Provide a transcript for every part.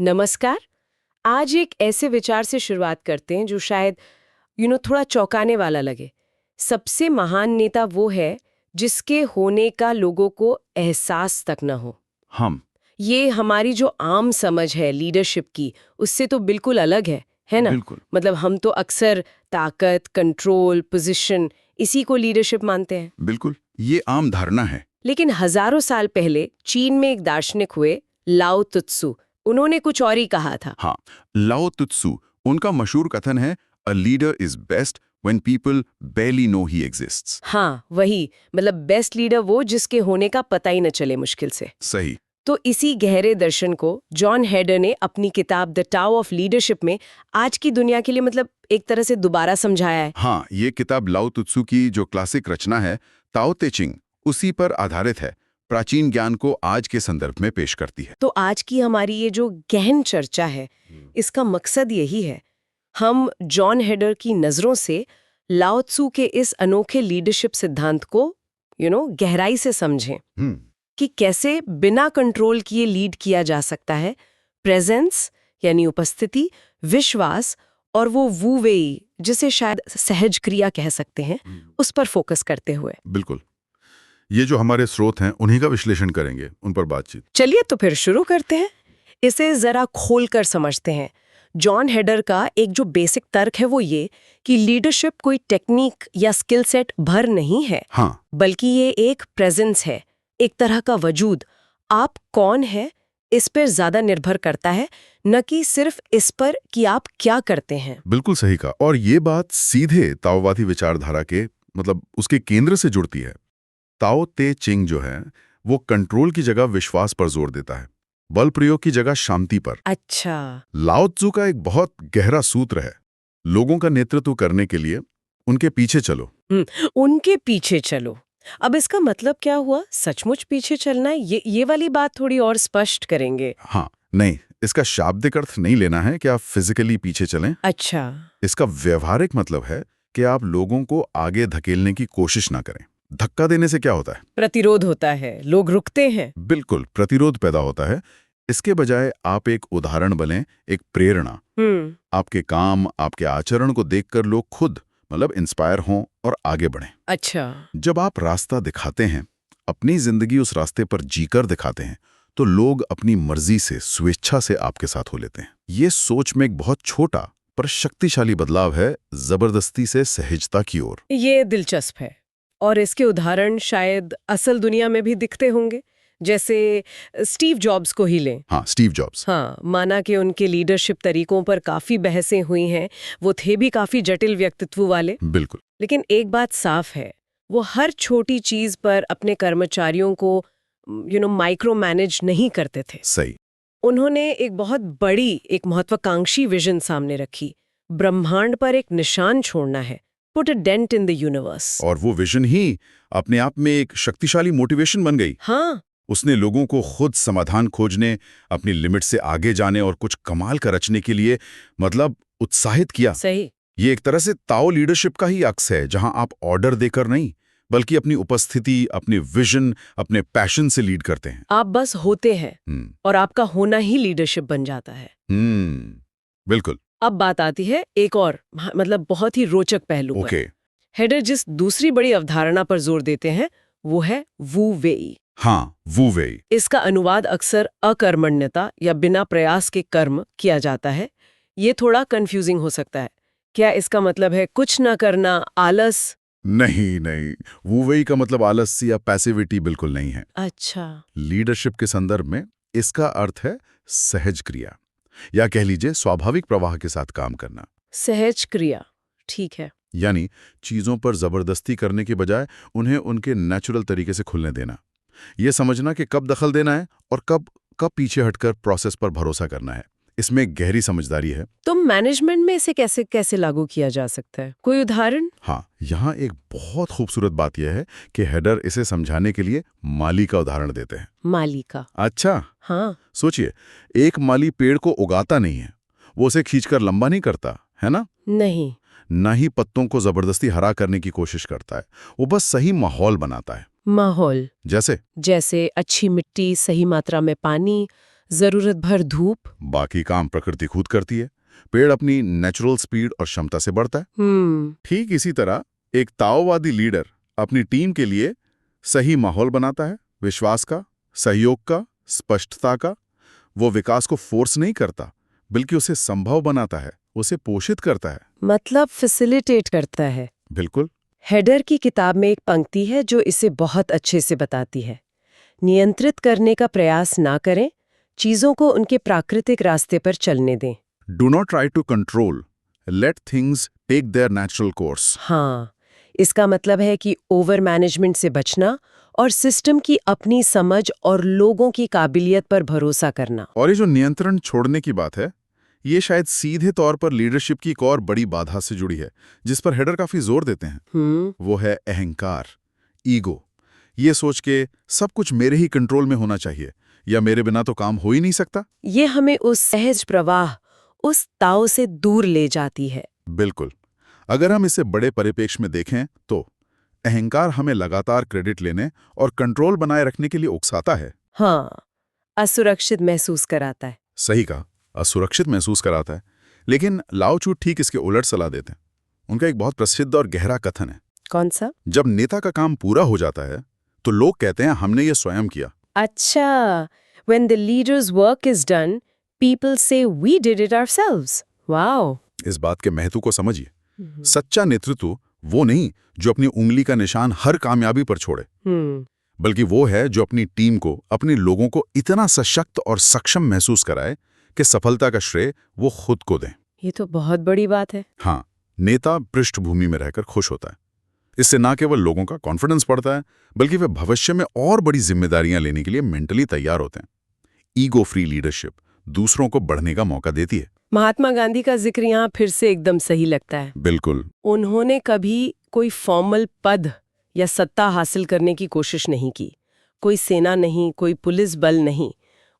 नमस्कार। आज एक ऐसे विचार से शुरुआत करते हैं जो शायद थोड़ा चौंकाने वाला लगे। सबसे महान नेता वो है जिसके होने का लोगों को एहसास तक न हो। हम ये हमारी जो आम समझ है लीडरशिप की, उससे तो बिल्कुल अलग है ना? बिल्कुल मतलब हम तो अक्सर ताकत, कंट्रोल, पोजीशन इसी को लीडरशिप मानते हैं। बिल्कुल ये आम धारणा है। लेकिन हजारों साल पहले चीन में एक दार्शनिक हुए, लाओ त्सु। उन्होंने कुछ और ही कहा था। हाँ, लाओ त्सु, उनका मशहूर कथन है, a leader is best when people barely know he exists. हाँ, वही, मतलब बेस्ट लीडर वो जिसके होने का पता ही न चले मुश्किल से। सही। तो इसी गहरे दर्शन को जॉन हेडर ने अपनी किताब द टाओ ऑफ लीडरशिप में आज की दुनिया के लिए मतलब एक तरह से दोबारा समझाया है। हाँ, ये किताब लाओ त्सु की जो क्लासिक रचना है, ताओ ते चिंग, उसी पर आधारित है। प्राचीन ज्ञान को आज के संदर्भ में पेश करती है। तो आज की हमारी ये जो गहन चर्चा है, इसका मकसद यही है, हम जॉन हेडर की नज़रों से लाओ त्सु के इस अनोखे लीडरशिप सिद्धांत को गहराई से समझें कि कैसे बिना कंट्रोल किए लीड किया जा सकता है। प्रेजेंस यानी उपस्थिति, विश्वास और वो वू वेई जिसे शायद सहज क्रिया कह सकते हैं, उस पर फोकस करते हुए। बिल्कुल। ये जो हमारे स्रोत हैं उन्हीं का विश्लेषण करेंगे, उन पर बातचीत। चलिए तो फिर शुरू करते हैं। इसे जरा खोलकर समझते हैं। जॉन हेडर का एक जो बेसिक तर्क है वो ये कि लीडरशिप कोई टेक्निक या स्किल सेट भर नहीं है, हाँ, बल्कि ये एक प्रेजेंस है, एक तरह का वजूद। आप कौन है इस पर ज्यादा निर्भर करता है, न कि सिर्फ इस पर कि आप क्या करते हैं। बिल्कुल सही कहा। और ये बात सीधे ताओवादी विचारधारा के उसके केंद्र से जुड़ती है। ताओ ते चिंग जो है वो कंट्रोल की जगह विश्वास पर जोर देता है, बल प्रयोग की जगह शांति पर। अच्छा। लाओ त्सु का एक बहुत गहरा सूत्र है, लोगों का नेतृत्व करने के लिए उनके पीछे चलो। उनके पीछे चलो। अब इसका मतलब क्या हुआ? सचमुच पीछे चलना है? ये वाली बात थोड़ी और स्पष्ट करेंगे। हाँ, नहीं, इसका शाब्दिक अर्थ नहीं लेना है कि आप फिजिकली पीछे चलें। अच्छा। इसका व्यवहारिक मतलब है कि आप लोगों को आगे धकेलने की कोशिश ना करें। धक्का देने से क्या होता है? प्रतिरोध होता है, लोग रुकते हैं। बिल्कुल, प्रतिरोध पैदा होता है। इसके बजाय आप एक उदाहरण बने, एक प्रेरणा। आपके काम, आपके आचरण को देखकर लोग खुद इंस्पायर हों और आगे बढ़ें। अच्छा। जब आप रास्ता दिखाते हैं, अपनी जिंदगी उस रास्ते पर जीकर दिखाते हैं, तो लोग अपनी मर्जी से, स्वेच्छा से आपके साथ हो लेते हैं। ये सोच में एक बहुत छोटा पर शक्तिशाली बदलाव है, जबरदस्ती से सहजता की ओर। ये दिलचस्प है। और इसके उदाहरण शायद असल दुनिया में भी दिखते होंगे, जैसे स्टीव जॉब्स को ही लें। हाँ, स्टीव जॉब्स। हाँ, माना कि उनके लीडरशिप तरीकों पर काफी बहसें हुई हैं, वो थे भी काफी जटिल व्यक्तित्व वाले। बिल्कुल। लेकिन एक बात साफ है, वो हर छोटी चीज पर अपने कर्मचारियों को माइक्रो मैनेज नहीं करते थे। सही। उन्होंने एक बहुत बड़ी, एक महत्वाकांक्षी विजन सामने रखी। ब्रह्मांड पर एक निशान छोड़ना है, put a dent in the universe. और वो विजन ही अपने आप में एक शक्तिशाली मोटिवेशन बन गई। हाँ। उसने लोगों को खुद समाधान खोजने, अपनी लिमिट से आगे जाने और कुछ कमाल का रचने के लिए उत्साहित किया। सही। ये एक तरह से ताओ लीडरशिप का ही अक्स है, जहां आप ऑर्डर देकर नहीं, बल्कि अपनी उपस्थिति, अपने विजन, अपने पैशन से लीड करते हैं। आप बस होते हैं और आपका होना ही लीडरशिप बन जाता है। बिल्कुल। अब बात आती है एक और बहुत ही रोचक पहलू पर। हेडर जिस दूसरी बड़ी अवधारणा पर जोर देते हैं वो है वू वेई। हाँ, वू वेई। इसका अनुवाद अक्सर अकर्मण्यता या बिना प्रयास के कर्म किया जाता है। ये थोड़ा कंफ्यूजिंग हो सकता है। क्या इसका मतलब है कुछ ना करना, आलस? नहीं नहीं, वू वेई का मतलब आलस्य या पैसिविटी बिल्कुल नहीं है। अच्छा। लीडरशिप के संदर्भ में इसका अर्थ है सहज क्रिया, या कह लीजिए स्वाभाविक प्रवाह के साथ काम करना। सहज क्रिया, ठीक है। यानी चीजों पर जबरदस्ती करने के बजाय उन्हें उनके नेचुरल तरीके से खुलने देना। यह समझना कि कब दखल देना है और कब पीछे हटकर प्रोसेस पर भरोसा करना है। इसमें गहरी समझदारी है। तो मैनेजमेंट में इसे कैसे लागू किया जा सकता है? कोई उदाहरण? हाँ, यहाँ एक बहुत खूबसूरत बात यह है कि हेडर इसे समझाने के लिए माली का उदाहरण देते हैं। माली का? अच्छा। हाँ। सोचिए, एक माली पेड़ को उगाता नहीं है, वो उसे खींचकर लंबा नहीं करता है ना? नहीं। न ही पत्तों को जबरदस्ती हरा करने की कोशिश करता है, वो बस सही माहौल बनाता है। माहौल? जैसे अच्छी मिट्टी, सही मात्रा में पानी, जरूरत भर धूप। बाकी काम प्रकृति खुद करती है। पेड़ अपनी नेचुरल स्पीड और क्षमता से बढ़ता है। ठीक इसी तरह एक ताओवादी लीडर अपनी टीम के लिए सही माहौल बनाता है, विश्वास का, सहयोग का, स्पष्टता का। वो विकास को फोर्स नहीं करता, बल्कि उसे संभव बनाता है, उसे पोषित करता है। मतलब फैसिलिटेट करता है। बिल्कुल। हेडर की किताब में एक पंक्ति है जो इसे बहुत अच्छे से बताती है। नियंत्रित करने का प्रयास ना करें, चीजों को उनके प्राकृतिक रास्ते पर चलने दें। Do not try to control, let things take their natural course. हाँ, इसका मतलब है कि ओवर मैनेजमेंट से बचना और सिस्टम की अपनी समझ और लोगों की काबिलियत पर भरोसा करना। और ये जो नियंत्रण छोड़ने की बात है, ये शायद सीधे तौर पर लीडरशिप की एक और बड़ी बाधा से जुड़ी है, जिस पर हेडर काफी जोर देते हैं। वो है अहंकार, ईगो। ये सोच के सब कुछ मेरे ही कंट्रोल में होना चाहिए या मेरे बिना तो काम हो ही नहीं सकता। ये हमें उस सहज प्रवाह, उस ताव से दूर ले जाती है। बिल्कुल। अगर हम इसे बड़े परिप्रेक्ष्य में देखें तो अहंकार हमें लगातार क्रेडिट लेने और कंट्रोल बनाए रखने के लिए उकसाता है। हाँ, असुरक्षित महसूस कराता है। सही कहा, असुरक्षित महसूस कराता है। लेकिन लाओ त्सु ठीक इसके उलट सलाह देते हैं। उनका एक बहुत प्रसिद्ध और गहरा कथन है। कौन सा? जब नेता का काम पूरा हो जाता है तो लोग कहते हैं हमने ये स्वयं किया। अच्छा, when the leader's work is done, people say we did it ourselves. Wow. इस बात के महत्व को समझिए। सच्चा नेतृत्व वो नहीं जो अपनी उंगली का निशान हर कामयाबी पर छोड़े, बल्कि वो है जो अपनी टीम को, अपने लोगों को इतना सशक्त और सक्षम महसूस कराए कि सफलता का श्रेय वो खुद को दें। ये तो बहुत बड़ी बात है। हाँ, नेता पृष्ठभूमि में रहकर खुश होता है। इससे ना केवल लोगों का कॉन्फिडेंस बढ़ता है, बल्कि वे भविष्य में और बड़ी जिम्मेदारियां लेने के लिए मेंटली तैयार होते हैं। ईगो फ्री लीडरशिप दूसरों को बढ़ने का मौका देती है। महात्मा गांधी का जिक्र यहाँ फिर से एकदम सही लगता है। बिल्कुल। उन्होंने कभी कोई फॉर्मल पद या सत्ता हासिल करने की कोशिश नहीं की। कोई सेना नहीं, कोई पुलिस बल नहीं।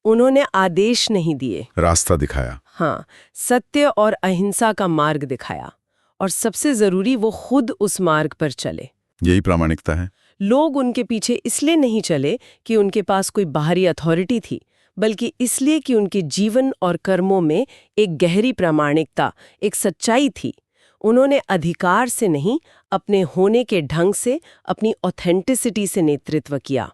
उन्होंने आदेश नहीं दिए, रास्ता दिखाया। हाँ, सत्य और अहिंसा का मार्ग दिखाया। और सबसे जरूरी, वो खुद उस मार्ग पर चले। यही प्रामाणिकता है। लोग उनके पीछे इसलिए नहीं चले कि उनके पास कोई बाहरी अथॉरिटी थी, बल्कि इसलिए कि उनके जीवन और कर्मों में एक गहरी प्रामाणिकता, एक सच्चाई थी। उन्होंने अधिकार से नहीं, अपने होने के ढंग से, अपनी ऑथेंटिसिटी से नेतृत्व किया।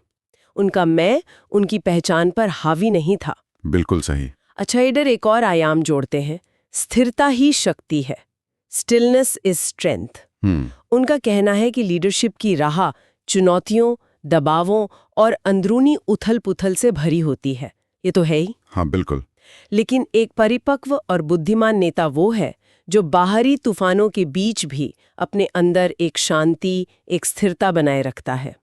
उनका मैं उनकी पहचान पर हावी नहीं था। बिल्कुल सही। अच्छा, हेडर एक और आयाम जोड़ते हैं, स्थिरता ही शक्ति है। Stillness is strength. उनका कहना है कि लीडरशिप की राह चुनौतियों, दबावों और अंदरूनी उथल-पुथल से भरी होती है। ये तो है ही। हाँ, बिल्कुल। लेकिन एक परिपक्व और बुद्धिमान नेता वो है जो बाहरी तूफानों के बीच भी अपने अंदर एक शांति, एक स्थिरता बनाए रखता है।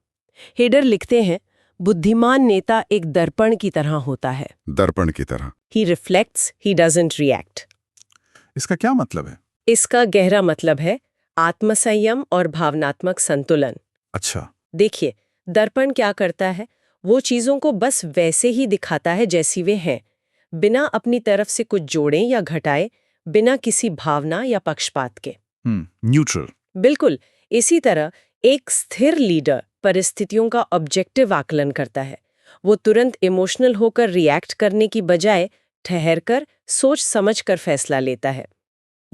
हेडर लिखते हैं, बुद्धिमान नेता एक दर्पण की तरह होता है। दर्पण की तरह। He reflects, he doesn't react. इसका क्या मतलब है? इसका गहरा मतलब है आत्मसंयम और भावनात्मक संतुलन। अच्छा। देखिए, दर्पण क्या करता है? वो चीजों को बस वैसे ही दिखाता है जैसी वे हैं, बिना अपनी तरफ से कुछ जोड़े या घटाए, बिना किसी भावना या पक्षपात के। न्यूट्रल। बिल्कुल। इसी तरह एक स्थिर लीडर परिस्थितियों का ऑब्जेक्टिव आकलन करता है। वो तुरंत इमोशनल होकर रिएक्ट करने की बजाय ठहरकर सोच समझकर फैसला लेता है।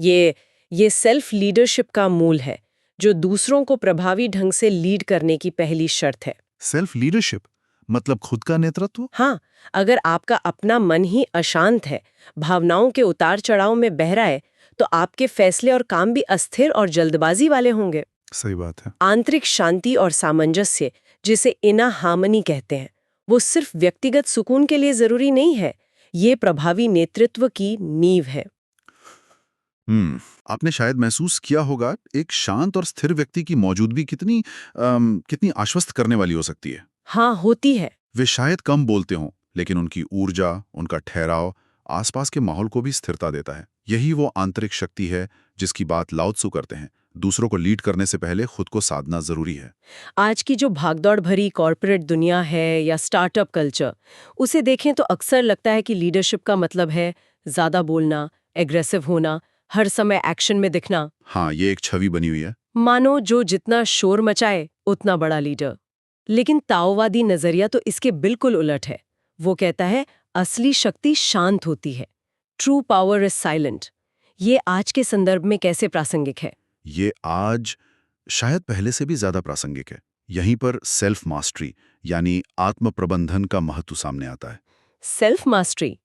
ये सेल्फ लीडरशिप का मूल है, जो दूसरों को प्रभावी ढंग से लीड करने की पहली शर्त है। सेल्फ लीडरशिप मतलब खुद का नेतृत्व? हाँ, अगर आपका अपना मन ही अशांत है, भावनाओं के उतार चढ़ाव में बह रहा है, तो आपके फैसले और काम भी अस्थिर और जल्दबाजी वाले होंगे। सही बात है। आंतरिक शांति और सामंजस्य, जिसे इनर हार्मनी कहते हैं, वो सिर्फ व्यक्तिगत सुकून के लिए जरूरी नहीं है, ये प्रभावी नेतृत्व की नींव है। आपने शायद महसूस किया होगा, एक शांत और स्थिर व्यक्ति की मौजूदगी कितनी आश्वस्त करने वाली हो सकती है। हाँ, होती है। वे शायद कम बोलते हों, लेकिन उनकी ऊर्जा, उनका ठहराव आसपास के माहौल को भी स्थिरता देता है। यही वो आंतरिक शक्ति है जिसकी बात लाओ त्सु करते हैं। दूसरों को लीड करने से पहले खुद को साधना जरूरी है। आज की जो भागदौड़ भरी कॉर्पोरेट दुनिया है या स्टार्टअप कल्चर, उसे देखें तो अक्सर लगता है कि लीडरशिप का मतलब है ज्यादा बोलना, एग्रेसिव होना, हर समय एक्शन में दिखना। हाँ, ये एक छवि बनी हुई है। मानो जो जितना शोर मचाए उतना बड़ा लीडर। लेकिन ताओवादी नजरिया तो इसके बिल्कुल उलट है। वो कहता है असली शक्ति शांत होती है। True power is silent. ये आज के संदर्भ में कैसे प्रासंगिक है? ये आज शायद पहले से भी ज्यादा प्रासंगिक है। यहीं पर सेल्फ मास्टरी यानी आत्म प्रबंधन का महत्व सामने आता है। Self mastery.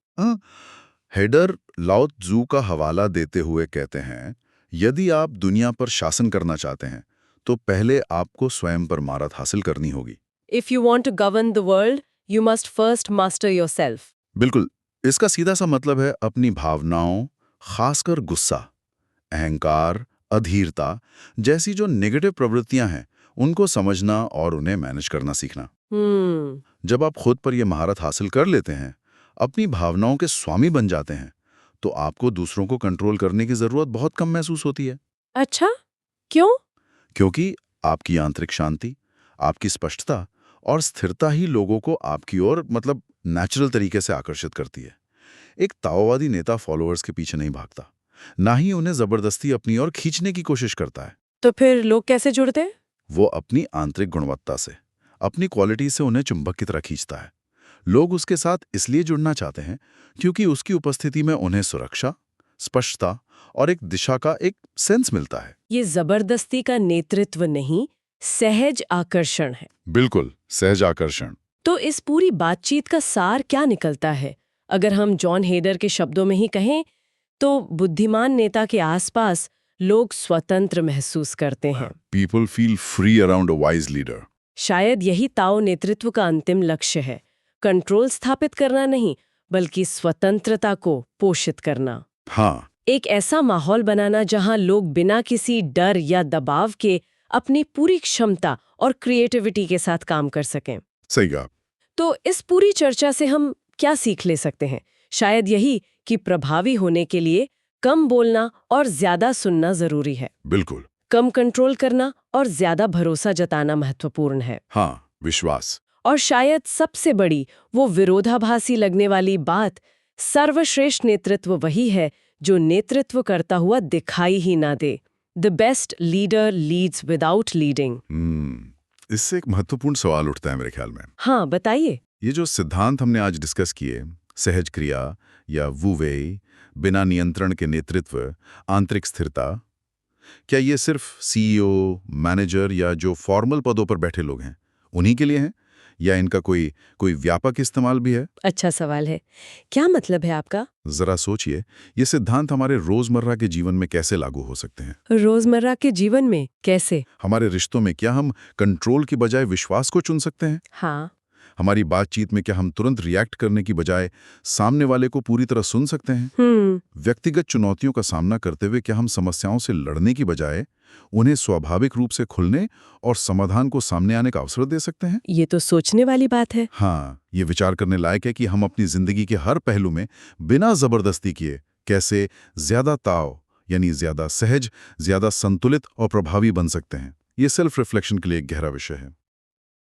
हेडर लाओ त्जू का हवाला देते हुए कहते हैं, यदि आप दुनिया पर शासन करना चाहते हैं तो पहले आपको स्वयं पर महारत हासिल करनी होगी। If you want to govern the world, you must first master yourself. बिल्कुल, इसका सीधा सा मतलब है अपनी भावनाओं, खासकर गुस्सा, अहंकार, अधीरता जैसी जो नेगेटिव प्रवृत्तियां हैं, उनको समझना और उन्हें मैनेज करना सीखना। जब आप खुद पर यह महारत हासिल कर लेते हैं, अपनी भावनाओं के स्वामी बन जाते हैं, तो आपको दूसरों को कंट्रोल करने की जरूरत बहुत कम महसूस होती है। अच्छा, क्यों? क्योंकि आपकी आंतरिक शांति, आपकी स्पष्टता और स्थिरता ही लोगों को आपकी ओर नेचुरल तरीके से आकर्षित करती है। एक ताओवादी नेता फॉलोअर्स के पीछे नहीं भागता, ना ही उन्हें जबरदस्ती अपनी ओर खींचने की कोशिश करता है। तो फिर लोग कैसे जुड़ते हैं? वो अपनी आंतरिक गुणवत्ता से, अपनी क्वालिटी से उन्हें चुंबक की तरह खींचता है। लोग उसके साथ इसलिए जुड़ना चाहते हैं क्योंकि उसकी उपस्थिति में उन्हें सुरक्षा, स्पष्टता और एक दिशा का एक सेंस मिलता है। ये जबरदस्ती का नेतृत्व नहीं, सहज आकर्षण है। बिल्कुल, सहज आकर्षण। तो इस पूरी बातचीत का सार क्या निकलता है? अगर हम जॉन हेडर के शब्दों में ही कहें, तो बुद्धिमान नेता के आसपास लोग स्वतंत्र महसूस करते हैं। People feel free around a wise leader. शायद यही ताओ नेतृत्व का अंतिम लक्ष्य है, कंट्रोल स्थापित करना नहीं, बल्कि स्वतंत्रता को पोषित करना। हाँ, एक ऐसा माहौल बनाना जहां लोग बिना किसी डर या दबाव के अपनी पूरी क्षमता और क्रिएटिविटी के साथ काम कर सकें। सही कहा। तो इस पूरी चर्चा से हम क्या सीख ले सकते हैं? शायद यही कि प्रभावी होने के लिए कम बोलना और ज्यादा सुनना जरूरी है। बिल्कुल। कम कंट्रोल करना और ज्यादा भरोसा जताना महत्वपूर्ण है। हाँ, विश्वास। और शायद सबसे बड़ी, वो विरोधाभासी लगने वाली बात, सर्वश्रेष्ठ नेतृत्व वही है जो नेतृत्व करता हुआ दिखाई ही ना दे। The best leader leads without leading. इससे एक महत्वपूर्ण सवाल उठता है मेरे ख्याल में। हाँ, बताइए। ये जो सिद्धांत हमने आज डिस्कस किए, सहज क्रिया या वू वे, बिना नियंत्रण के नेतृत्व, आंतरिक स्थिरता, क्या ये सिर्फ सीईओ, मैनेजर या जो फॉर्मल पदों पर बैठे लोग हैं उन्हीं के लिए हैं, या इनका कोई व्यापक इस्तेमाल भी है? अच्छा सवाल है। क्या मतलब है आपका? जरा सोचिए, ये सिद्धांत हमारे रोजमर्रा के जीवन में कैसे लागू हो सकते हैं? रोजमर्रा के जीवन में कैसे? हमारे रिश्तों में क्या हम कंट्रोल की बजाय विश्वास को चुन सकते हैं? हाँ। हमारी बातचीत में क्या हम तुरंत रिएक्ट करने की बजाय सामने वाले को पूरी तरह सुन सकते हैं? व्यक्तिगत चुनौतियों का सामना करते हुए क्या हम समस्याओं से लड़ने की बजाय उन्हें स्वाभाविक रूप से खुलने और समाधान को सामने आने का अवसर दे सकते हैं? ये तो सोचने वाली बात है। हाँ, ये विचार करने लायक है कि हम अपनी जिंदगी के हर पहलू में बिना जबरदस्ती किए कैसे ज्यादा ताव यानी ज्यादा सहज, ज्यादा संतुलित और प्रभावी बन सकते हैं। ये सेल्फ रिफ्लेक्शन के लिए एक गहरा विषय है।